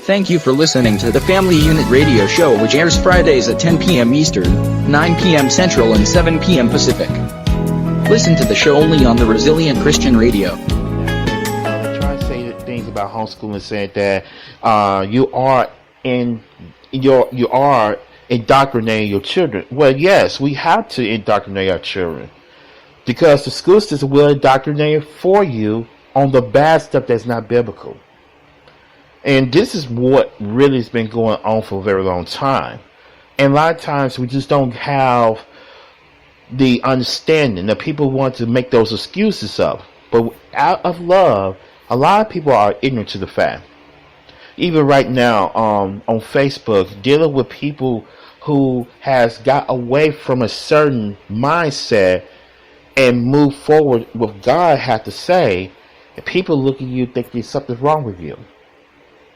Thank you for listening to the Family Unit Radio Show, which airs Fridays at 10 p.m. Eastern, 9 p.m. Central, and 7 p.m. Pacific. Listen to the show only on the Resilient Christian Radio. They try to say things about homeschooling, saying that you are indoctrinating your children. Well, yes, we have to indoctrinate our children because the school system will indoctrinate for you on the bad stuff that's not biblical. And this is what really has been going on for a very long time. And a lot of times we just don't have the understanding that people want to make those excuses up. But out of love, a lot of people are ignorant to the fact. Even right now on Facebook, dealing with people who has got away from a certain mindset and move forward with God have to say, and people look at you think there's something wrong with you.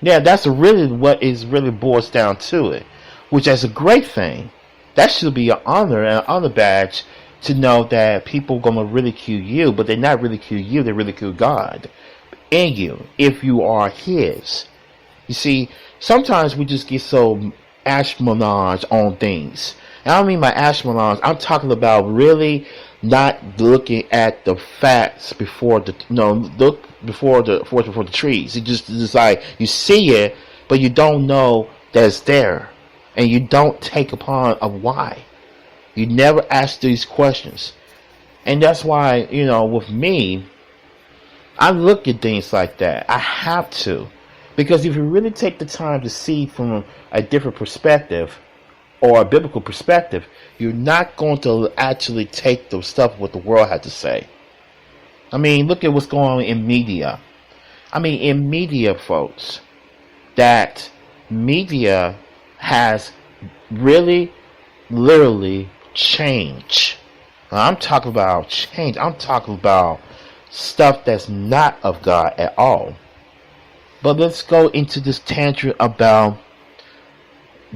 Yeah, that's really what is really boils down to it, which is a great thing. That should be an honor and an honor badge to know that people are going to ridicule you, but they're not ridicule you, they ridicule God in you if you are His. You see, sometimes we just get so ashmonage on things. And I don't mean by ashmonage, I'm talking about really not looking at the facts before the look before the forest before the trees. It just like you see it, but you don't know that it's there, and you don't take upon a why. You never ask these questions, and that's why with me, I look at things like that. I have to, because if you really take the time to see from a different perspective, or a biblical perspective, you're not going to actually take the stuff what the world had to say. I mean, look at what's going on in media. I mean, in media, folks, that media has really, literally changed. Now, I'm talking about change. I'm talking about stuff that's not of God at all. But let's go into this tangent about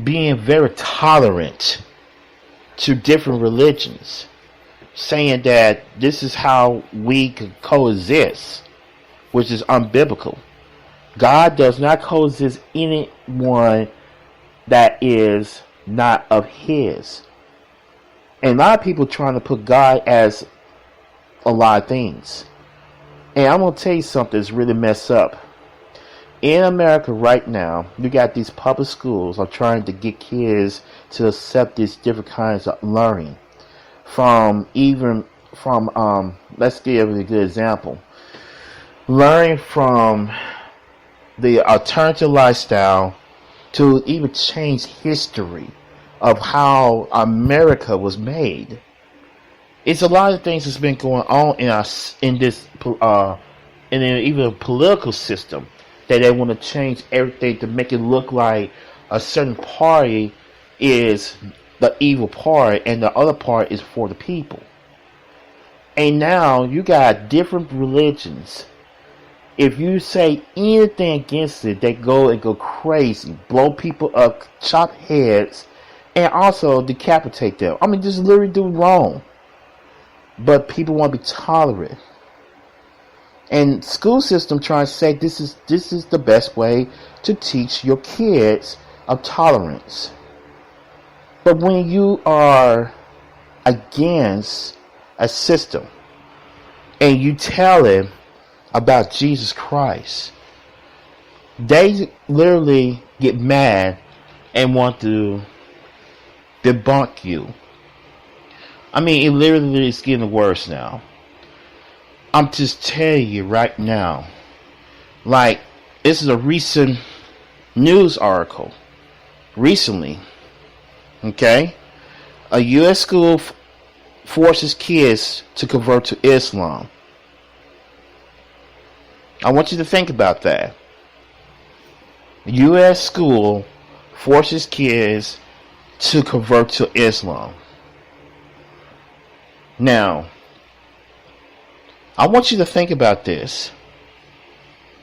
being very tolerant to different religions, saying that this is how we can coexist, which is unbiblical. God does not coexist anyone that is not of His. And a lot of people trying to put God as a lot of things. And I'm going to tell you something that's really messed up. In America right now, you got these public schools are trying to get kids to accept these different kinds of learning. Let's give a good example. Learning from the alternative lifestyle to even change history of how America was made. It's a lot of things that's been going on in even political system, that they want to change everything to make it look like a certain party is the evil part and the other part is for the people. And now you got different religions. If you say anything against it, they go and go crazy, blow people up, chop heads, and also decapitate them. I mean, just literally do wrong. But people want to be tolerant. And school system trying to say this is the best way to teach your kids of tolerance. But when you are against a system and you tell them about Jesus Christ, they literally get mad and want to debunk you. I mean, it literally is getting worse now. I'm just telling you right now, like, this is a recent news article. Recently, okay? A U.S. school forces kids to convert to Islam. I want you to think about that. A U.S. school forces kids to convert to Islam. Now, I want you to think about this,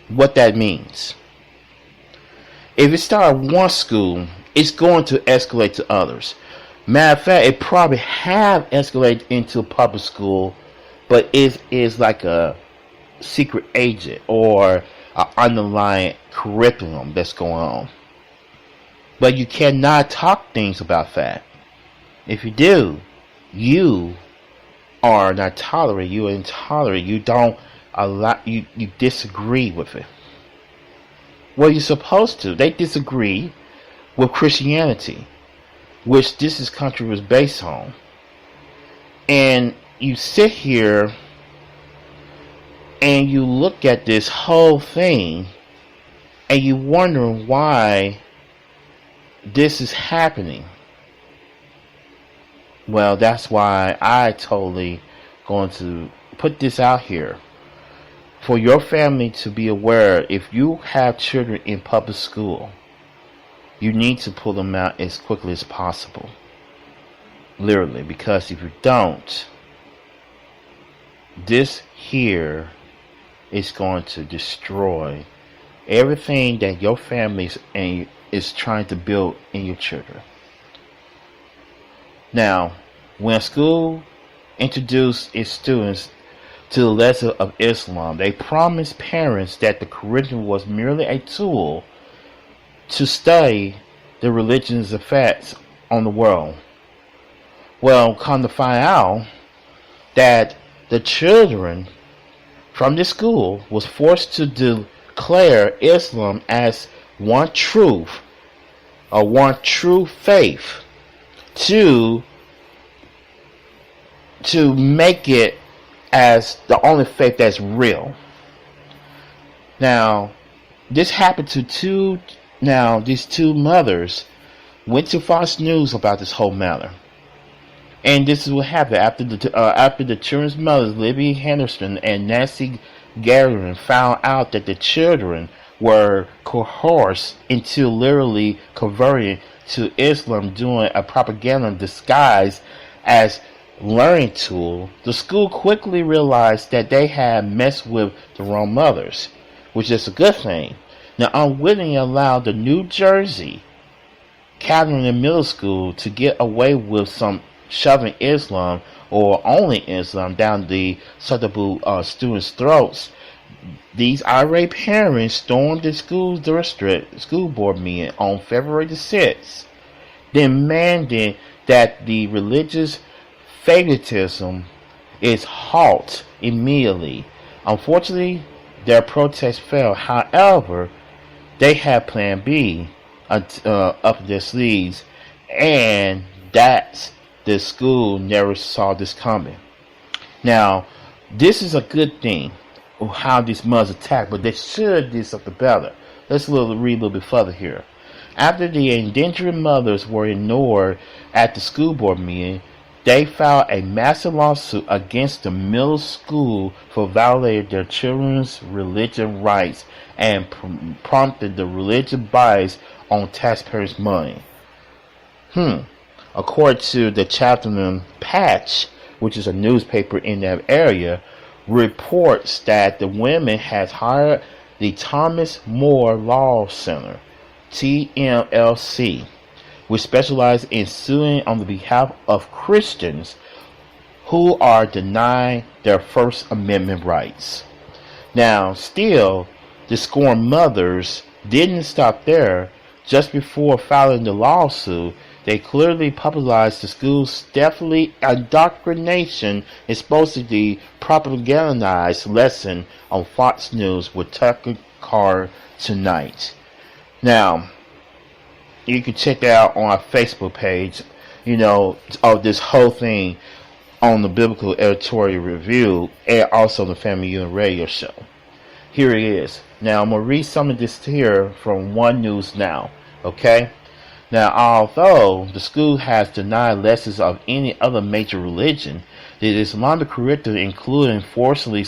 what that means. If it started one school, it's going to escalate to others. Matter of fact, it probably have escalated into public school, but it is like a secret agent, or an underlying curriculum that's going on. But you cannot talk things about that. If you do, you are not tolerant. You are intolerant. You don't allow. You disagree with it. Well, you're supposed to. They disagree with Christianity, which this country was based on. And you sit here and you look at this whole thing and you wonder why this is happening. Well, that's why I totally going to put this out here for your family to be aware. If you have children in public school, you need to pull them out as quickly as possible. Literally, because if you don't, this here is going to destroy everything that your family is trying to build in your children. Now, when a school introduced its students to the lesson of Islam, they promised parents that the curriculum was merely a tool to study the religion's effects on the world. Well, come to find out that the children from the school was forced to declare Islam as one truth, or one true faith, to make it as the only faith that's real. Now, this happened to these two mothers went to Fox News about this whole matter. And this is what happened after the children's mothers, Libby Henderson and Nancy Garrison, found out that the children were coerced into literally converting to Islam, doing a propaganda disguised as learning tool. The school quickly realized that they had messed with the wrong mothers, which is a good thing. Now, unwittingly allowed the New Jersey Catholic Middle School to get away with some shoving Islam, or only Islam, down the Southerboot students' throats. These irate parents stormed the school's district school board meeting on February the 6th, demanding that the religious favoritism is halt immediately. Unfortunately, their protest failed. However, they had Plan B up their sleeves, and that's the school never saw this coming. Now, this is a good thing of how these mothers attack, but they should do something better. Let's read a little bit further here. After the endangered mothers were ignored at the school board meeting, they filed a massive lawsuit against the middle school for violating their children's religious rights and prompted the religious bias on taxpayers' money. According to the Cheltenham Patch, which is a newspaper in that area, reports that the women has hired the Thomas More Law Center, TMLC, which specializes in suing on the behalf of Christians who are denied their First Amendment rights. Now, still, the scorned mothers didn't stop there. Just before filing the lawsuit, they clearly publicized the school's stealthy indoctrination and supposedly propagandized lesson on Fox News with Tucker Carlson tonight. Now, you can check that out on our Facebook page, of this whole thing on the Biblical Editorial Review and also the Family Unit Radio Show. Here it is. Now, I'm going to read some of this here from One News Now, okay? Now, although the school has denied lessons of any other major religion, the Islamic curriculum including forcing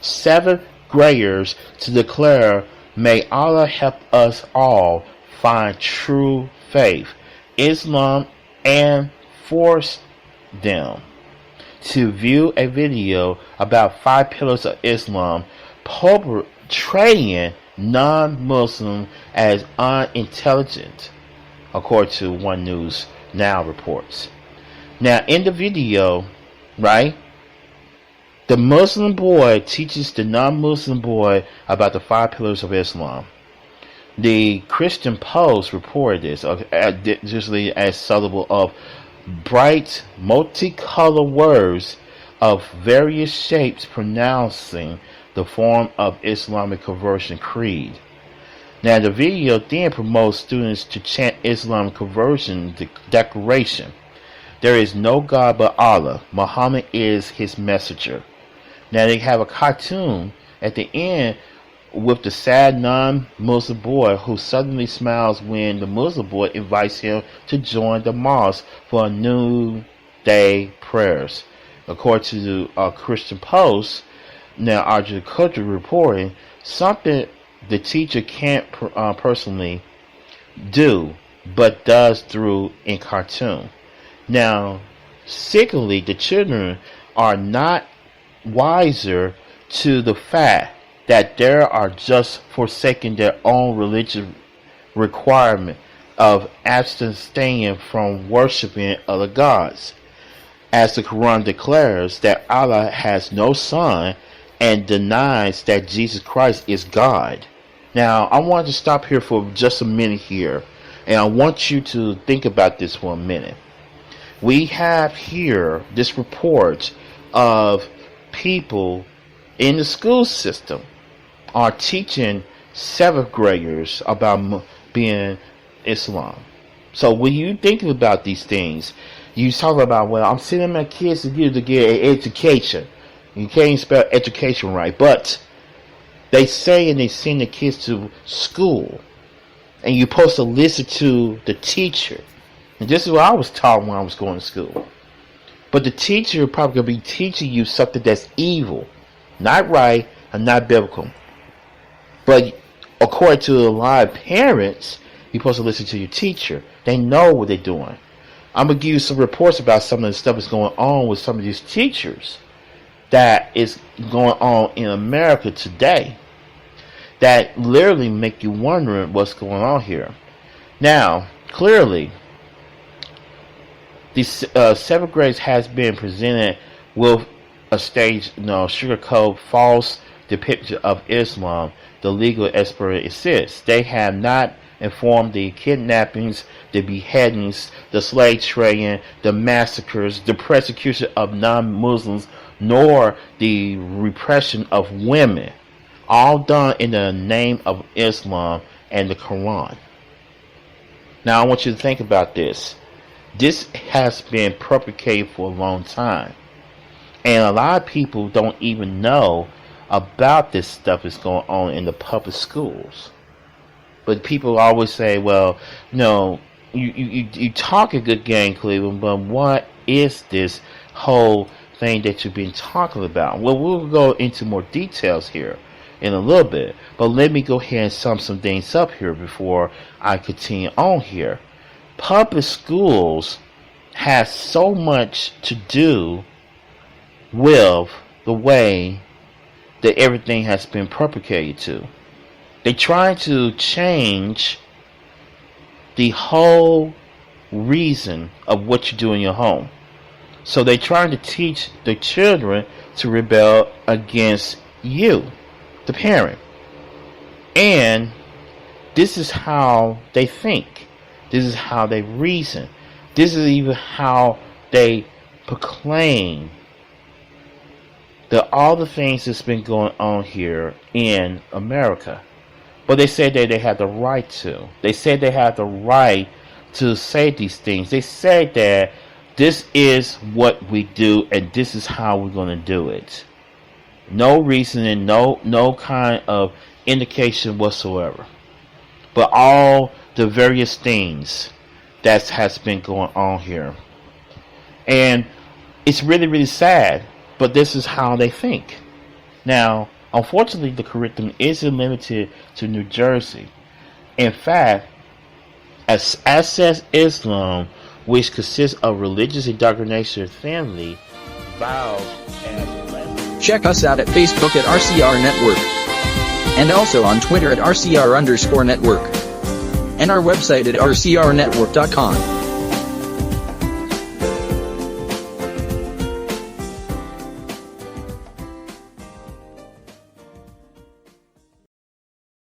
seventh graders to declare, "May Allah help us all find true faith, Islam," and force them to view a video about 5 pillars of Islam, portraying non-Muslim as unintelligent, according to One News Now reports. Now, in the video, right, The Muslim boy teaches the non-Muslim boy about the 5 pillars of Islam. The Christian Post reported this, usually as syllable of bright, multicolored words of various shapes pronouncing the form of Islamic conversion creed. Now, the video then promotes students to chant Islamic conversion declaration. There is no God but Allah. Muhammad is his messenger. Now, they have a cartoon at the end with the sad non-Muslim boy who suddenly smiles when the Muslim boy invites him to join the mosque for a noonday prayers. According to the Christian Post, now Arjun Kudri reporting something the teacher can't personally do, but does through in cartoon. Now, secondly, the children are not wiser to the fact that they are just forsaking their own religious requirement of abstaining from worshiping other gods. As the Quran declares that Allah has no son and denies that Jesus Christ is God. Now, I want to stop here for just a minute here, and I want you to think about this for a minute. We have here this report of people in the school system are teaching 7th graders about being Islam. So when you think about these things, you talk about, well, I'm sending my kids to get an education. You can't spell education right, but they say and they send the kids to school, and you're supposed to listen to the teacher. And this is what I was taught when I was going to school. But the teacher probably going to be teaching you something that's evil, not right, and not biblical. But according to a lot of parents, you're supposed to listen to your teacher. They know what they're doing. I'm going to give you some reports about some of the stuff that's going on with some of these teachers that is going on in America today that literally make you wondering what's going on here. Now, clearly, the 7th grade has been presented with a stage, sugarcoat false depiction of Islam. The legal expert insists they have not informed the kidnappings, the beheadings, the slave trading, the massacres, the persecution of non-Muslims, nor the repression of women, all done in the name of Islam and the Quran. Now, I want you to think about this. This has been perpetrated for a long time, and a lot of people don't even know about this stuff that's going on in the public schools. But people always say, well, you talk a good game, Cleveland, but what is this whole thing that you've been talking about? Well, we'll go into more details here in a little bit, but let me go ahead and sum some things up here before I continue on here. Public schools have so much to do with the way that everything has been perpetrated to. They try to change the whole reason of what you do in your home. So they're trying to teach the children to rebel against you, the parent. And this is how they think. This is how they reason. This is even how they proclaim that all the things that's been going on here in America. But they said that they had the right to. They said they had the right to say these things. They said that this is what we do and this is how we're going to do it. No reasoning, no kind of indication whatsoever. But all the various things that has been going on here. And it's really, really sad, but this is how they think. Now, unfortunately, the curriculum isn't limited to New Jersey. In fact, as Access Islam, which consists of religious indoctrination family, vows as... Check us out at Facebook at RCR Network. And also on Twitter at RCR_network. And our website at rcrnetwork.com.